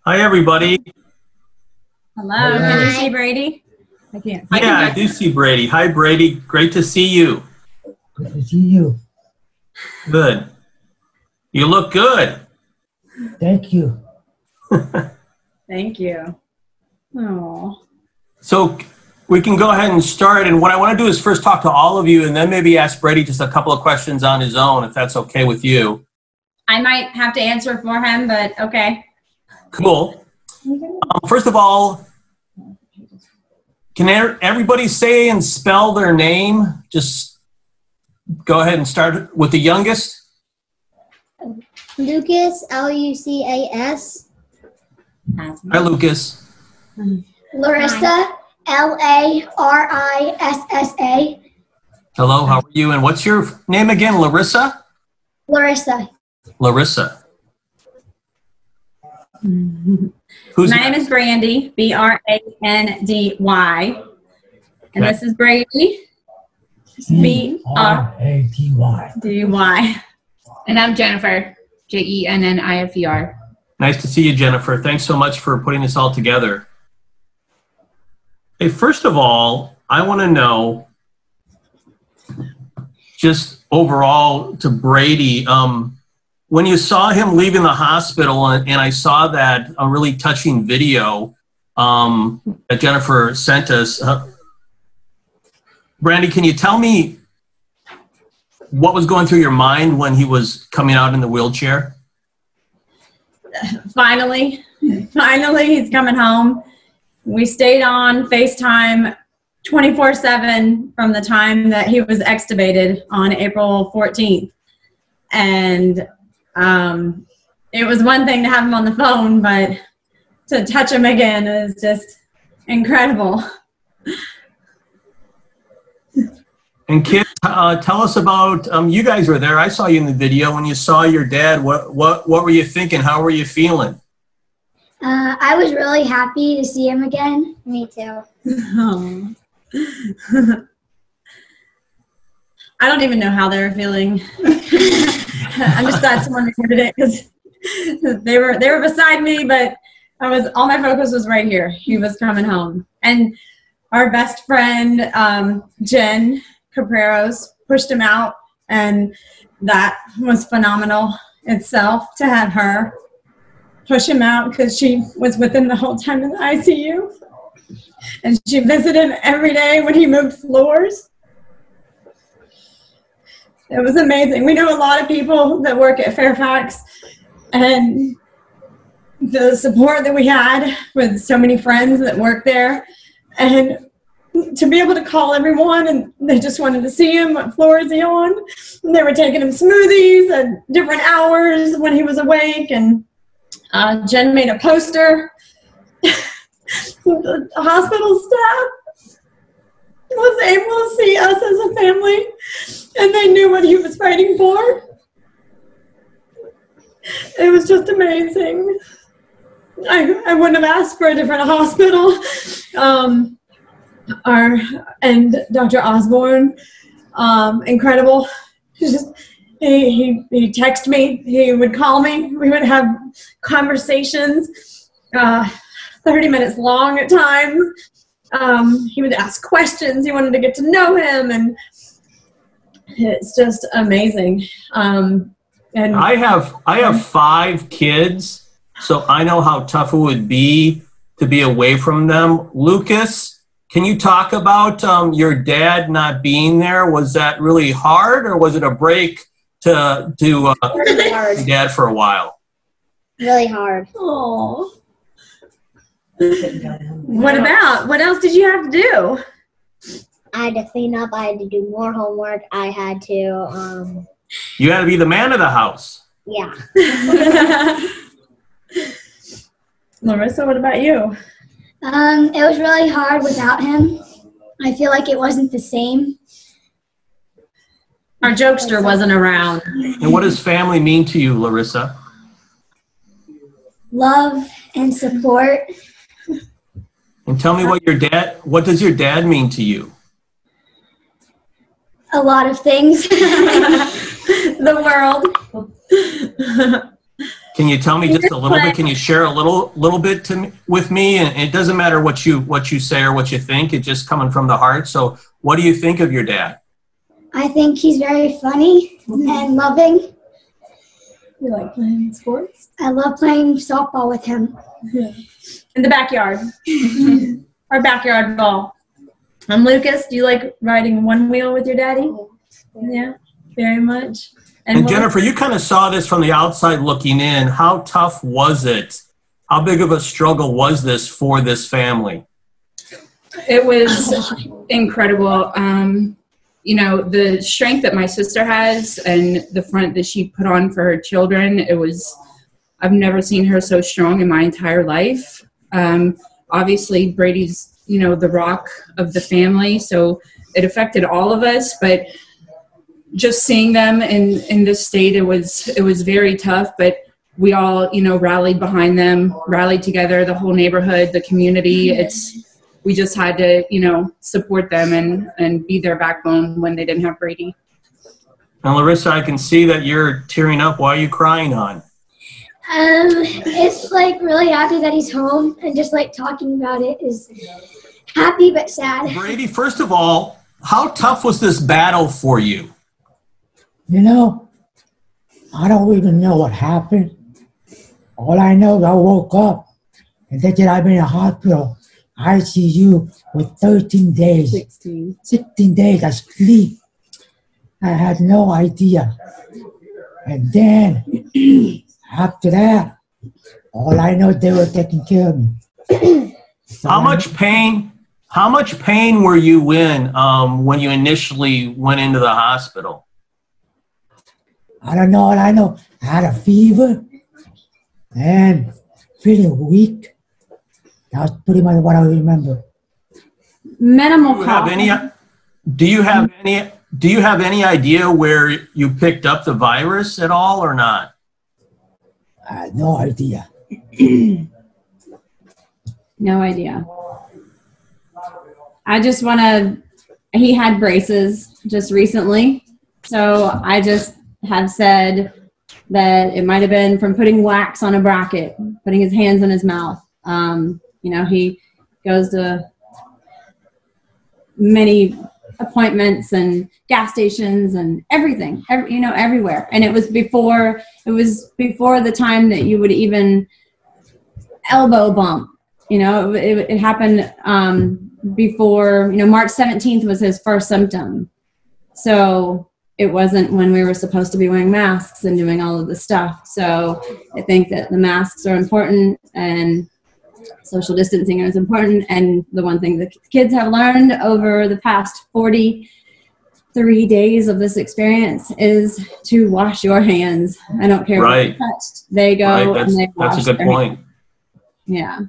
Hi, everybody. Hello, can you see Brady? I can't. Yeah, I do see Brady. Hi, Brady. Great to see you. Good to see you. Good. You look good. Thank you. Thank you. Oh. So we can go ahead and start. And what I want to do is first talk to all of you and then maybe ask Brady just a couple of questions on his own, if that's okay with you. I might have to answer for him, but okay. Cool. First of all, can everybody say and spell their name? Just go ahead and start with the youngest. Lucas, Lucas. Hi, Lucas. Larissa, Larissa. Hello, how are you? And what's your name again? Larissa? Larissa. Larissa. My name is Brandy, Brandy. And this is Brady, Braty. And I'm Jennifer, Jennifer. Nice to see you, Jennifer. Thanks so much for putting this all together. Hey, first of all, I want to know, just overall to Brady, when you saw him leaving the hospital, and I saw that a really touching video that Jennifer sent us, Brandy, can you tell me what was going through your mind when he was coming out in the wheelchair? Finally, he's coming home. We stayed on FaceTime 24/7 from the time that he was extubated on April 14th. And it was one thing to have him on the phone, but to touch him again is just incredible. And kids, tell us about, you guys were there. I saw you in the video. When you saw your dad, what were you thinking? How were you feeling? I was really happy to see him again. Me too. Oh. I don't even know how they were feeling. I'm just glad someone recorded it because they were beside me, but all my focus was right here. He was coming home. And our best friend, Jen Capreros, pushed him out, and that was phenomenal itself to have her push him out because she was with him the whole time in the ICU. And she visited him every day when he moved floors. It was amazing. We know a lot of people that work at Fairfax, and the support that we had with so many friends that work there, and to be able to call everyone and they just wanted to see him, what floor is he on? And they were taking him smoothies at different hours when he was awake, and Jen made a poster. The hospital staff was able to see us as a family, and they knew what he was fighting for. It was just amazing. I wouldn't have asked for a different hospital. And Dr. Osborne, incredible. He texted me. He would call me. We would have conversations, 30 minutes long at times. He would ask questions. He wanted to get to know him, and it's just amazing. And I have 5 kids, so I know how tough it would be to be away from them. Lucas, can you talk about your dad not being there? Was that really hard, or was it a break to your dad for a while? Really hard. oh. What else did you have to do? I had to clean up. I had to do more homework. I had to, You had to be the man of the house. yeah. Larissa, what about you? It was really hard without him. I feel like it wasn't the same. Our jokester wasn't around. And what does family mean to you, Larissa? Love and support. And tell me what does your dad mean to you? A lot of things. The world. Can you tell me just a little bit? Can you share a little bit with me? And it doesn't matter what you say or what you think. It's just coming from the heart. So what do you think of your dad? I think he's very funny and loving. You like playing sports? I love playing softball with him. In the backyard. Our backyard ball. Lucas, do you like riding one wheel with your daddy? Yeah, very much. And Jennifer, you kind of saw this from the outside looking in. How tough was it? How big of a struggle was this for this family? It was incredible. You know, the strength that my sister has and the front that she put on for her children, I've never seen her so strong in my entire life. Obviously, Brady's, you know, the rock of the family, so it affected all of us, but just seeing them in this state, it was very tough, but we all, you know, rallied behind them, rallied together, the whole neighborhood, the community. We just had to, you know, support them and be their backbone when they didn't have Brady. And Larissa, I can see that you're tearing up. Why are you crying, hon? It's like really happy that he's home, and just like talking about it is happy but sad. Brady, first of all, how tough was this battle for you? You know, I don't even know what happened. All I know is I woke up and they said I've been in a hospital, ICU, with 13 days. 16 days of sleep. I had no idea. And then, after that, all I know, they were taking care of me. How much pain were you in when you initially went into the hospital? I don't know. All I know, I had a fever and feeling weak. That's pretty much what I remember. Minimal cough. Do you have any idea where you picked up the virus at all or not? I had no idea. No idea. I just want to, he had braces just recently, so I just have said that it might have been from putting wax on a bracket, putting his hands in his mouth. You know, he goes to many appointments and gas stations and everything, you know, everywhere. And it was before the time that you would even elbow bump. You know, it happened before, you know, March 17th was his first symptom. So it wasn't when we were supposed to be wearing masks and doing all of the stuff. So I think that the masks are important and social distancing is important. And the one thing the kids have learned over the past 43 days of this experience is to wash your hands. I don't care what you touched. They go and they wash. That's a good point. Yeah.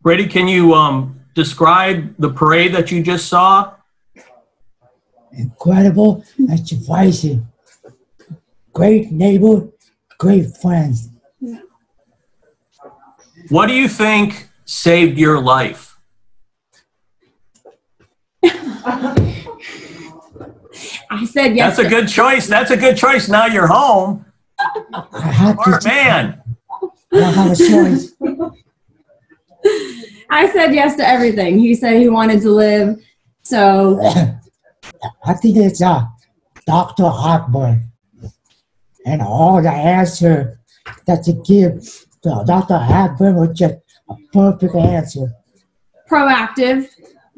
Brady, can you describe the parade that you just saw? Incredible and surprising. Great neighbor, great friends. What do you think saved your life? I said yes. That's a good choice. That's a good choice. Now you're home. I had Smart man. I don't have a choice. I said yes to everything. He said he wanted to live, so. I think it's Dr. Heartburn. And all the answer that you give to Dr. Heartburn was just a perfect answer. Proactive,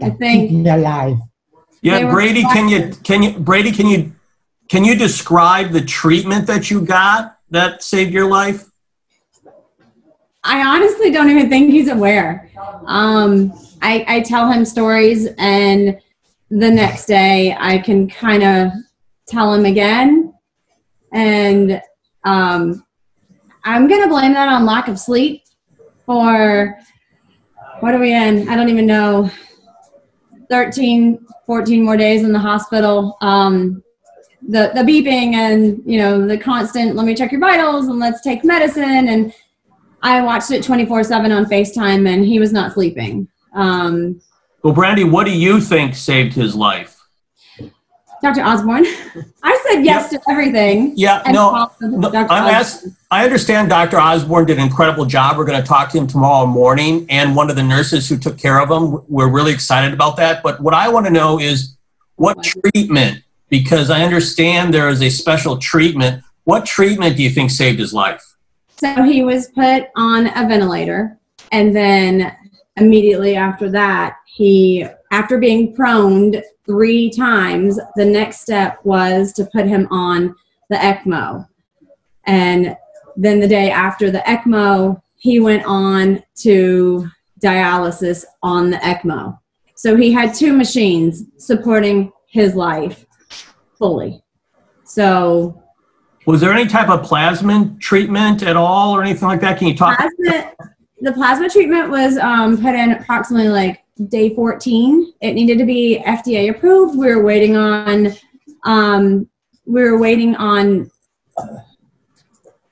I think. Keeping alive. Yeah, Brady, can you describe the treatment that you got that saved your life? I honestly don't even think he's aware. I tell him stories, and the next day I can kind of tell him again. And I'm going to blame that on lack of sleep for, what are we in? I don't even know, 13, 14 more days in the hospital. The beeping and, you know, the constant, let me check your vitals and let's take medicine. And I watched it 24/7 on FaceTime, and he was not sleeping. Well, Brandy, what do you think saved his life? Dr. Osborne. I said yes to everything. Yeah, and no, Dr. I understand Dr. Osborne did an incredible job. We're going to talk to him tomorrow morning, and one of the nurses who took care of him, we're really excited about that. But what I want to know is what treatment, because I understand there is a special treatment. What treatment do you think saved his life? So he was put on a ventilator, and then immediately after that, after being proned 3 times, the next step was to put him on the ECMO. And then the day after the ECMO, he went on to dialysis on the ECMO. So he had 2 machines supporting his life fully. So, was there any type of plasma treatment at all or anything like that? Can you talk? The plasma treatment was put in approximately like day 14. It needed to be FDA approved. We were waiting on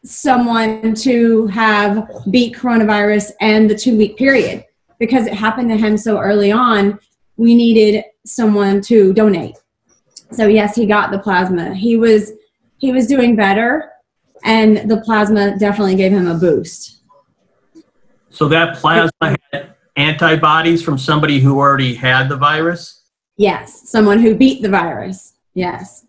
someone to have beat coronavirus and the 2-week period. Because it happened to him so early on, we needed someone to donate. So yes, he got the plasma. He was doing better, and the plasma definitely gave him a boost. So that plasma had antibodies from somebody who already had the virus? Yes, someone who beat the virus, yes.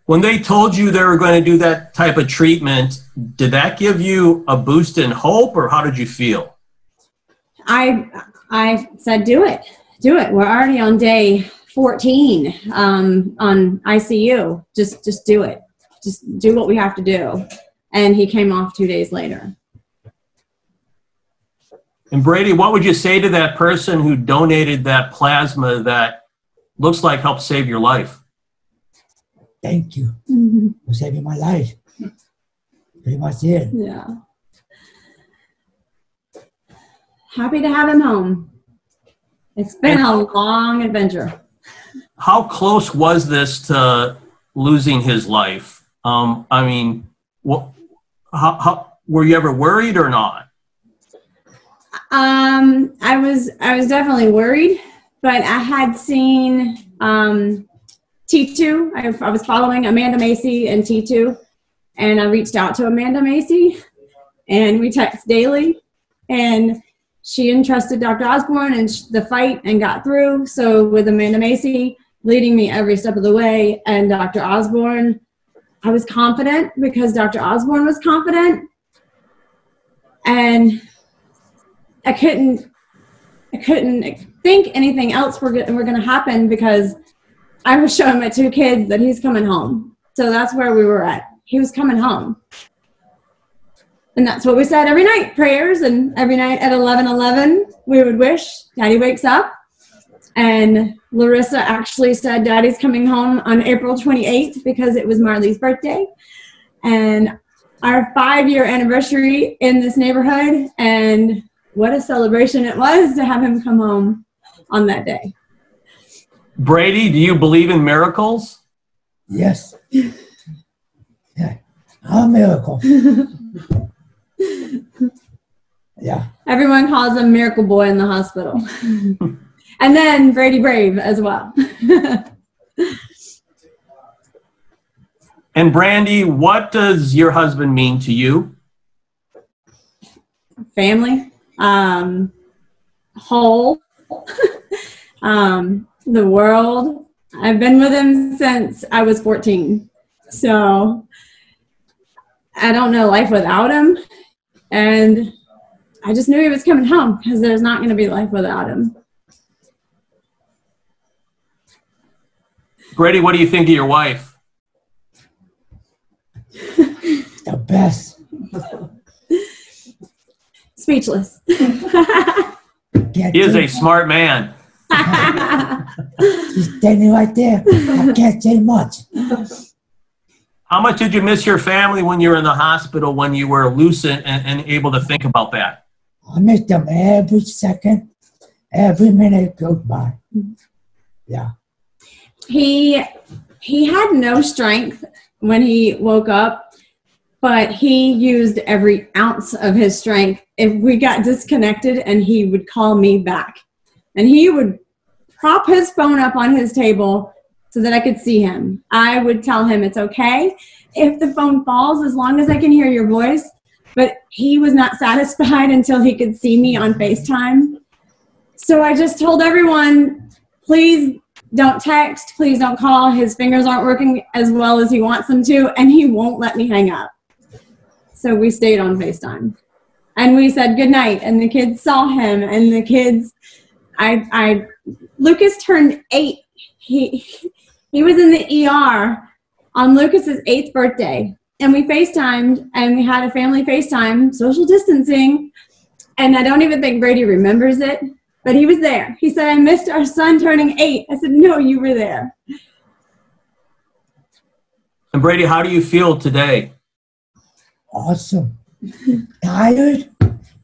When they told you they were going to do that type of treatment, did that give you a boost in hope, or how did you feel? I said, do it. We're already on day 14 on ICU. Just do it. Just do what we have to do. And he came off 2 days later. And Brady, what would you say to that person who donated that plasma that looks like helped save your life? Thank you for saving my life. Pretty much it. Yeah. Happy to have him home. It's been a long adventure. How close was this to losing his life? I mean, how were you ever worried or not? I was definitely worried, but I had seen T2. I was following Amanda Macy and T2, and I reached out to Amanda Macy, and we text daily, and she entrusted Dr. Osborne in the fight and got through. So with Amanda Macy leading me every step of the way, and Dr. Osborne, I was confident because Dr. Osborne was confident, and I couldn't think anything else were going to happen because I was showing my 2 kids that he's coming home. So that's where we were at. He was coming home. And that's what we said every night, prayers, and every night at 11:11 we would wish Daddy wakes up. And Larissa actually said Daddy's coming home on April 28th because it was Marley's birthday. And our 5-year anniversary in this neighborhood, and what a celebration it was to have him come home on that day. Brady, do you believe in miracles? Yes. Yeah, I'm a miracle. Yeah. Everyone calls him Miracle Boy in the hospital. And then Brady Brave as well. And Brandy, what does your husband mean to you? Family. Whole. The world. I've been with him since I was 14. So I don't know life without him. And I just knew he was coming home because there's not going to be life without him. Brady, what do you think of your wife? The best. Speechless. He is a smart man. He's standing right there. I can't say much. How much did you miss your family when you were in the hospital, when you were lucid and able to think about that? I miss them every second, every minute goes by. Yeah. He had no strength when he woke up, but he used every ounce of his strength. If we got disconnected, and he would call me back, and he would prop his phone up on his table so that I could see him. I would tell him it's okay if the phone falls as long as I can hear your voice. But he was not satisfied until he could see me on FaceTime. So I just told everyone, please don't text, please don't call. His fingers aren't working as well as he wants them to, and he won't let me hang up. So we stayed on FaceTime. And we said goodnight, and the kids saw him, and the kids, Lucas turned 8. He was in the ER on Lucas's 8th birthday, and we FaceTimed, and we had a family FaceTime, social distancing, and I don't even think Brady remembers it, but he was there. He said, I missed our son turning 8. I said, no, you were there. And Brady, how do you feel today? Awesome. Tired,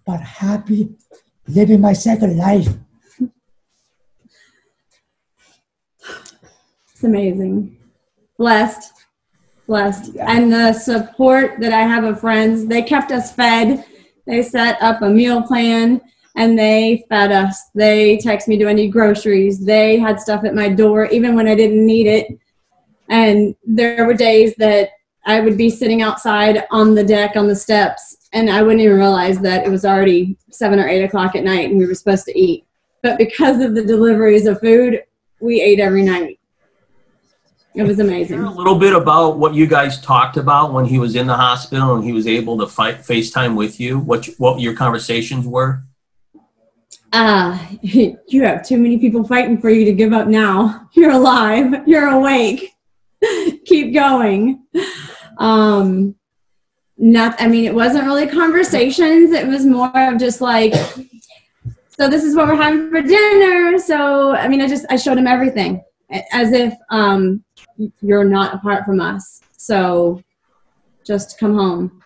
but happy, living my second life. It's amazing. Blessed. And the support that I have of friends, they kept us fed. They set up a meal plan and they fed us. They text me, do I need groceries? They had stuff at my door even when I didn't need it. And there were days that I would be sitting outside on the deck on the steps and I wouldn't even realize that it was already 7 or 8 o'clock at night and we were supposed to eat. But because of the deliveries of food, we ate every night. It was amazing. A little bit about what you guys talked about when he was in the hospital and he was able to FaceTime with you, what your conversations were? You have too many people fighting for you to give up now. You're alive. You're awake. Keep going. It wasn't really conversations. It was more of just like, so this is what we're having for dinner. So, I showed him everything as if, you're not apart from us. So just come home.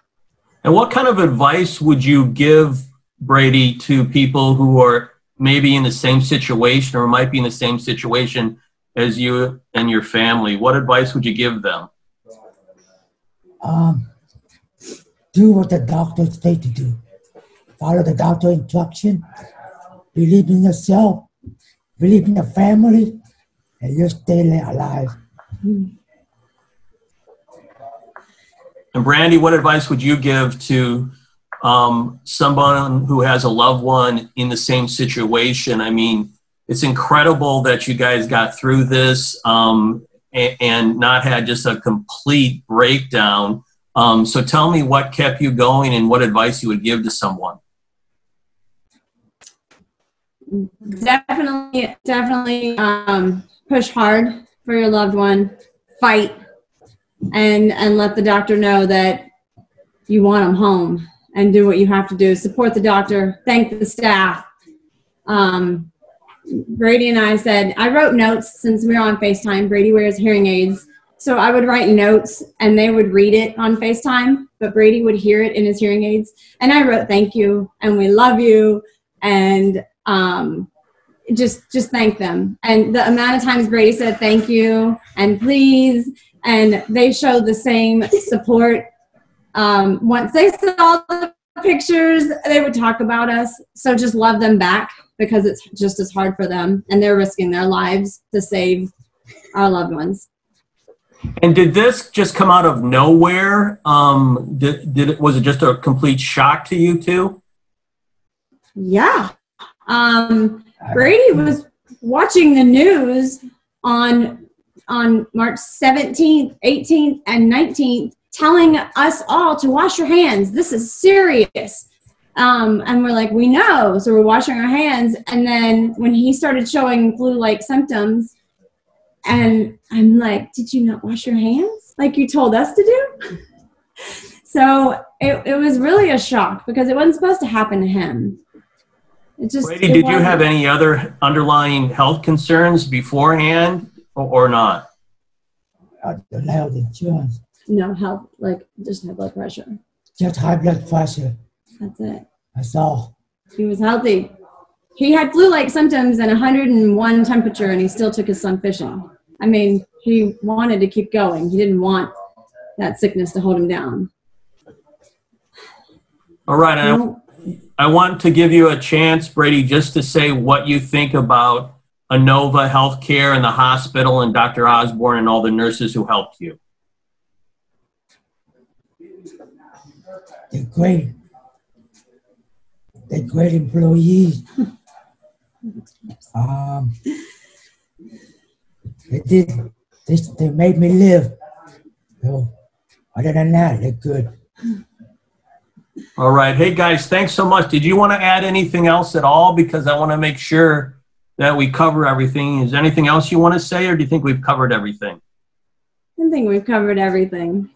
And what kind of advice would you give, Brady, to people who are maybe in the same situation or might be in the same situation as you and your family? What advice would you give them? Do what the doctors say to do. Follow the doctor instruction. Believe in yourself. Believe in your family. And you'll stay alive. And Brandy, what advice would you give to someone who has a loved one in the same situation? It's incredible that you guys got through this and not had just a complete breakdown. So tell me what kept you going and what advice you would give to someone. Definitely push hard for your loved one. Fight and let the doctor know that you want them home and do what you have to do. Support the doctor. Thank the staff. Brady and I said, I wrote notes since we were on FaceTime. Brady wears hearing aids. So I would write notes and they would read it on FaceTime, but Brady would hear it in his hearing aids. And I wrote, thank you, and we love you, and just thank them. And the amount of times Brady said thank you and please, and they showed the same support. Once they saw the pictures, they would talk about us. So just love them back because it's just as hard for them and they're risking their lives to save our loved ones. And did this just come out of nowhere? Was it just a complete shock to you two? Yeah. Brady was watching the news on March 17th, 18th, and 19th, telling us all to wash your hands. This is serious. And we're like, we know. So we're washing our hands. And then when he started showing flu-like symptoms, and I'm like, did you not wash your hands like you told us to do? So it was really a shock because it wasn't supposed to happen to him. Brady, did you have any other underlying health concerns beforehand or not? Health insurance. No, just high blood pressure. Just high blood pressure. That's it. That's all. He was healthy. He had flu-like symptoms and 101 temperature, and he still took his son fishing. He wanted to keep going. He didn't want that sickness to hold him down. All right. I want to give you a chance, Brady, just to say what you think about Inova Healthcare and the hospital and Dr. Osborne and all the nurses who helped you? They're great. They're great employees. They made me live. So, other than that, they're good. All right. Hey, guys, thanks so much. Did you want to add anything else at all? Because I want to make sure that we cover everything. Is there anything else you want to say, or do you think we've covered everything? I think we've covered everything.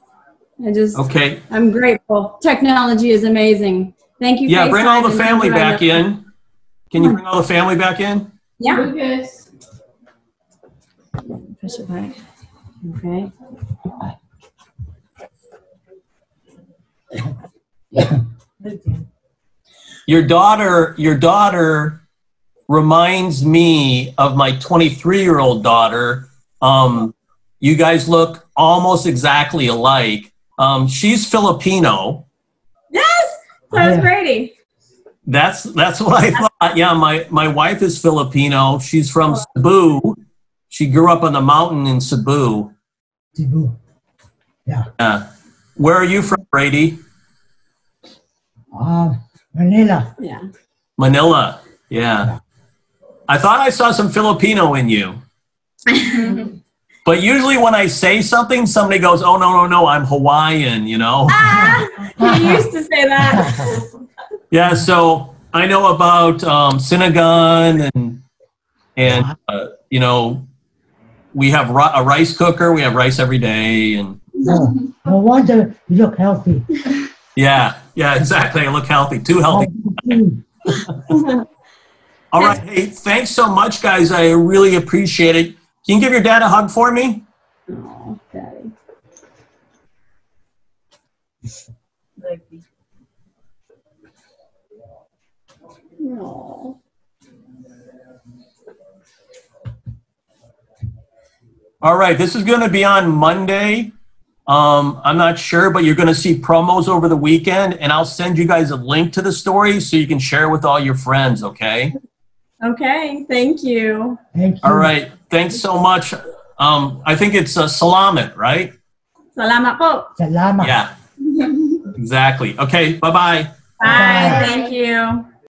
Okay. I'm grateful. Technology is amazing. Thank you. Yeah, bring all the family back in. Can you bring all the family back in? Yeah. Lucas. Push it back. Okay. Your daughter reminds me of my 23-year-old daughter. You guys look almost exactly alike. She's Filipino. Yes, so is Brady. That's what I thought. Yeah, my wife is Filipino. She's from Cebu. She grew up on the mountain in Cebu. Cebu. Yeah. Where are you from, Brady? Manila. Yeah. Manila. Yeah. I thought I saw some Filipino in you. But usually when I say something, somebody goes, "Oh, no, I'm Hawaiian," you know? He used to say that. Yeah, so I know about Sinigang and you know, we have a rice cooker. We have rice every day. And No wonder you look healthy. yeah, exactly. I look healthy, too healthy. All right. Hey, thanks so much, guys. I really appreciate it. Can you give your dad a hug for me? Oh, Daddy. No. All right. This is going to be on Monday. I'm not sure, but you're going to see promos over the weekend, and I'll send you guys a link to the story so you can share with all your friends, okay? Okay. Thank you. Thank you. All right. Thanks so much. I think it's salamat, right? Salamat po. Salamat. Yeah, exactly. Okay, bye-bye. Bye. Thank you.